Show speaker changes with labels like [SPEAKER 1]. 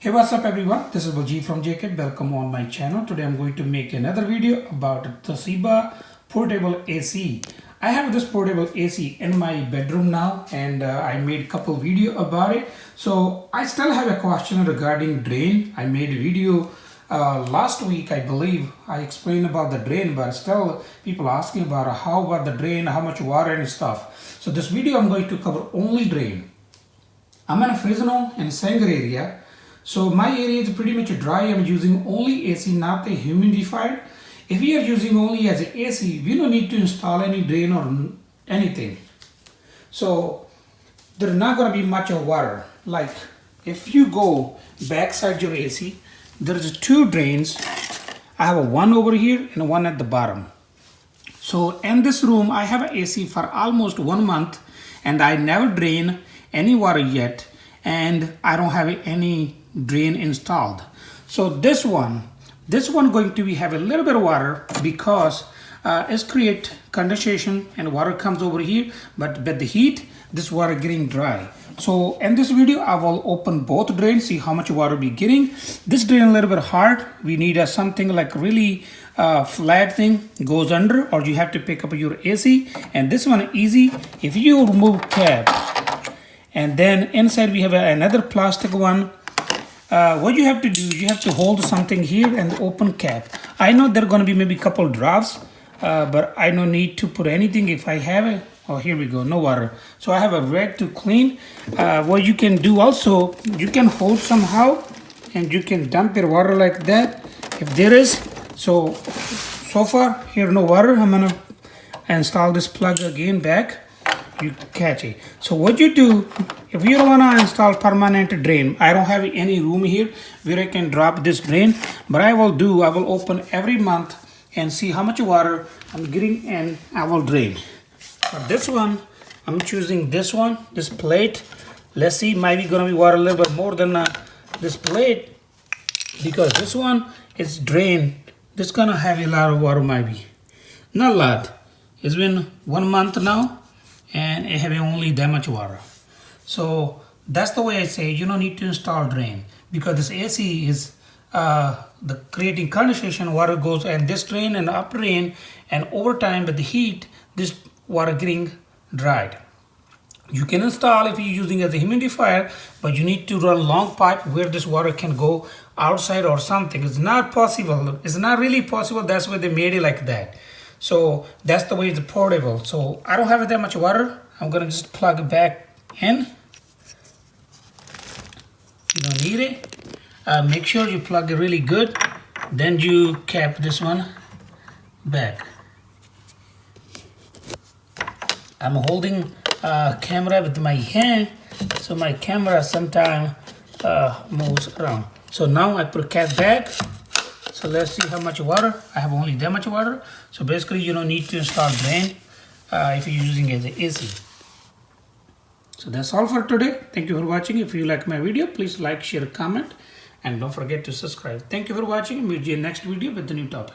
[SPEAKER 1] Hey, what's up everyone? This is Baljit from JK. Welcome on my channel. Today I'm going to make another video about Toshiba portable AC. I have this portable AC in my bedroom now, and I made a couple video about it. So I still have a question regarding drain. I made a video last week, I believe. I explained about the drain, but still people asking about how about the drain, how much water and stuff. So this video I'm going to cover only drain. I'm in a Fresno and Sanger area. So my area is pretty much dry. I'm using only AC, not the humidifier. If we are using only as a AC, we don't need to install any drain or anything. So there's not going to be much of water. Like if you go backside your AC, there's two drains. I have a one over here and one at the bottom. So in this room, I have an AC for almost 1 month and I never drain any water yet, and I don't have any drain installed. So this one going to be have a little bit of water because it's create condensation and water comes over here, but with the heat this water getting dry. So in this video I will open both drains, see how much water we getting. This drain a little bit hard. We need something like really flat thing goes under, or you have to pick up your AC. And this one easy. If you remove cap, and then inside we have another plastic one. What you have to do, you have to hold something here and open cap. I know there are going to be maybe a couple drops, but I don't need to put anything if I have it. Oh, here we go, no water. So I have a rag to clean. What you can do also, you can hold somehow and you can dump your water like that if there is. So far here no water. I'm gonna install this plug again back. You catch it. So what you do, if you don't want to install permanent drain, I don't have any room here where I can drop this drain, but I will open every month and see how much water I'm getting, and I will drain. For this one, I'm choosing this one, this plate. Let's see, maybe gonna be water a little bit more than this plate, because this one is drain. This gonna have a lot of water, maybe not a lot. It's been 1 month now and it having only that much water. So that's the way I say you don't need to install drain, because this AC is the creating condensation, water goes and this drain and up drain, and over time with the heat this water getting dried. You can install if you're using as a humidifier, but you need to run long pipe where this water can go outside or something. It's not possible. It's not really possible. That's why they made it like that. So that's the way it's portable. So I don't have that much water. I'm gonna just plug it back in. You don't need it. Make sure you plug it really good. Then you cap this one back. I'm holding camera with my hand, so my camera sometimes moves around. So now I put cap back. So let's see how much water. I have only that much water. So basically you don't need to install drain if you're using it as an AC. So that's all for today. Thank you for watching. If you like my video, please like, share, comment, and don't forget to subscribe. Thank you for watching. We'll see you in next video with the new topic.